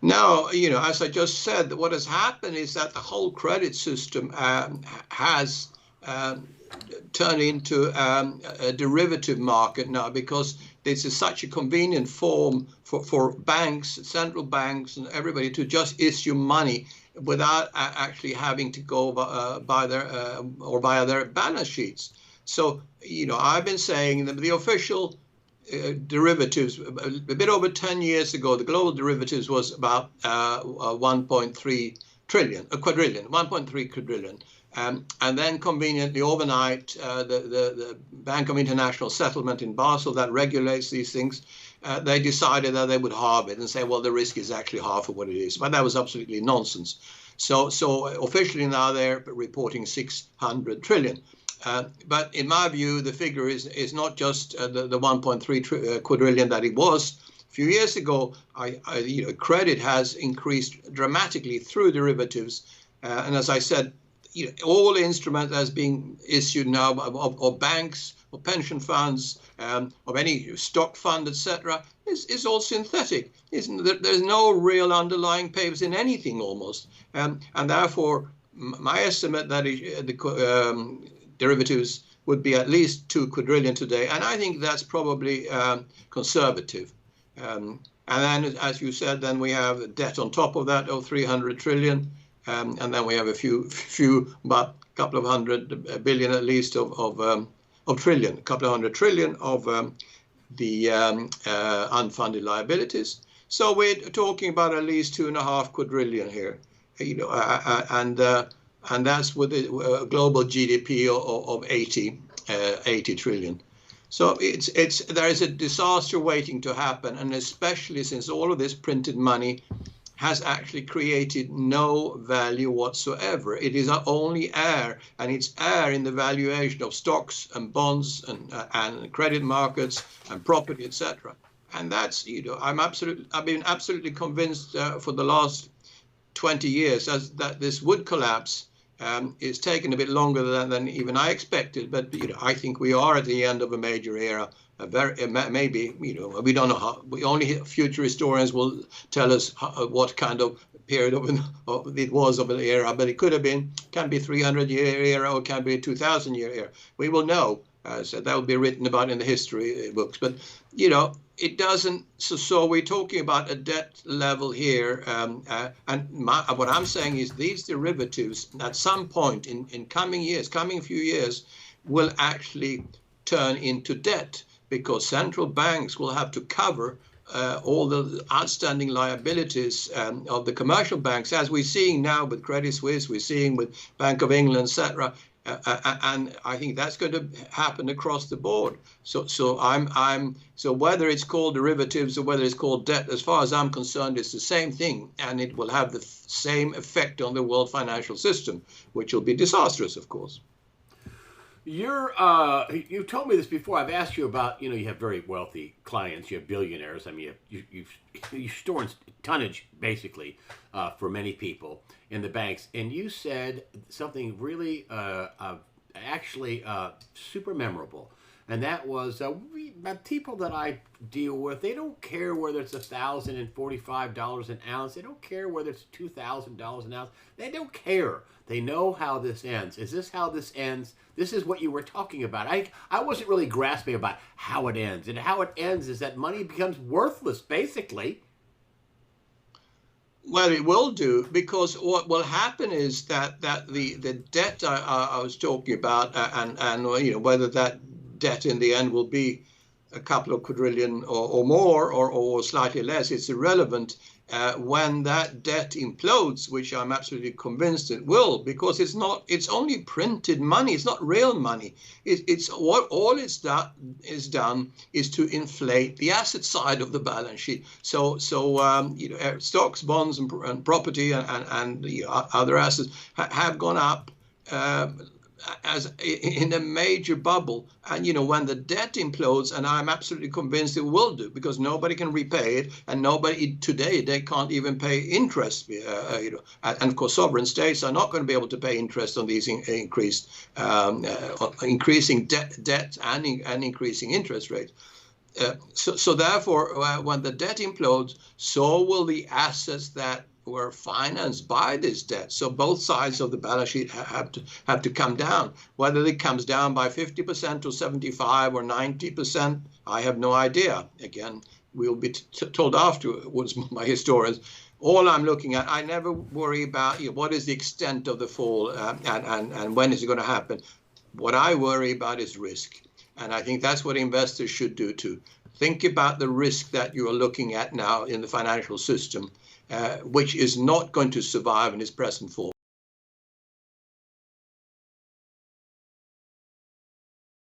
Now, as I just said, what has happened is that the whole credit system has turned into a derivative market now, because this is such a convenient form for banks, central banks, and everybody to just issue money without actually having to go by via their balance sheets. So, I've been saying that the official derivatives, a bit over 10 years ago, the global derivatives was about 1.3 trillion, a quadrillion, 1.3 quadrillion. And then conveniently overnight, the Bank of International Settlement in Basel that regulates these things, they decided that they would halve it and say, well, the risk is actually half of what it is. But that was absolutely nonsense. So officially now they're reporting 600 trillion. But in my view, the figure is not just the 1.3 quadrillion that it was a few years ago. Credit has increased dramatically through derivatives. And as I said, all instruments that's being issued now of banks, of pension funds, of any stock fund, etc., is all synthetic. There's no real underlying papers in anything almost. And therefore, my estimate that the derivatives would be at least 2 quadrillion today, and I think that's probably conservative. And then, as you said, then we have debt on top of that of 300 trillion, and then we have a few, about a couple of hundred billion at least of trillion, a couple of hundred trillion of the unfunded liabilities. So we're talking about at least 2.5 quadrillion here, and that's with a global GDP of 80 trillion. So there is a disaster waiting to happen, and especially since all of this printed money has actually created no value whatsoever. It is only air, and it's air in the valuation of stocks and bonds and credit markets and property, etc. And that's, I've been absolutely convinced for the last 20 years that this would collapse. It's taken a bit longer than even I expected, but I think we are at the end of a major era. Maybe we don't know how. Only future historians will tell us what kind of period it was of an era. But it can be 300-year era, or can be a 2,000-year era. We will know. So that will be written about in the history books. But it doesn't. So we're talking about a debt level here, and what I'm saying is these derivatives at some point in coming few years, will actually turn into debt, because central banks will have to cover all the outstanding liabilities of the commercial banks, as we're seeing now with Credit Suisse, we're seeing with Bank of England, etc. And I think that's going to happen across the board. So whether it's called derivatives or whether it's called debt, as far as I'm concerned, it's the same thing, and it will have the same effect on the world financial system, which will be disastrous, of course. You told me this before. I've asked you about, you have very wealthy clients, you have billionaires. I mean, you store in tonnage basically for many people in the banks, and you said something really actually super memorable, and that was people that I deal with, they don't care whether it's $1,045 an ounce. They don't care whether it's $2,000 an ounce. They don't care. They know how this ends. Is this how this ends? This is what you were talking about. I wasn't really grasping about how it ends. And how it ends is that money becomes worthless, basically. Well, it will do, because what will happen is that the debt I was talking about, and whether that debt in the end will be a couple of quadrillion or more or slightly less, it's irrelevant. When that debt implodes, which I'm absolutely convinced it will, because it's only printed money. It's not real money. It's done is to inflate the asset side of the balance sheet. So stocks, bonds, and property and other assets have gone up as in a major bubble, and when the debt implodes, and I'm absolutely convinced it will do, because nobody can repay it, and nobody today, they can't even pay interest, and of course sovereign states are not going to be able to pay interest on these increasing debt and increasing interest rates. So therefore, when the debt implodes, so will the assets that were financed by this debt. So both sides of the balance sheet have to come down. Whether it comes down by 50% or 75 or 90%, I have no idea. Again, we'll be told afterwards by historians. All I'm looking at, I never worry about what is the extent of the fall and when is it going to happen. What I worry about is risk. And I think that's what investors should do too. Think about the risk that you are looking at now in the financial system, which is not going to survive in its present form.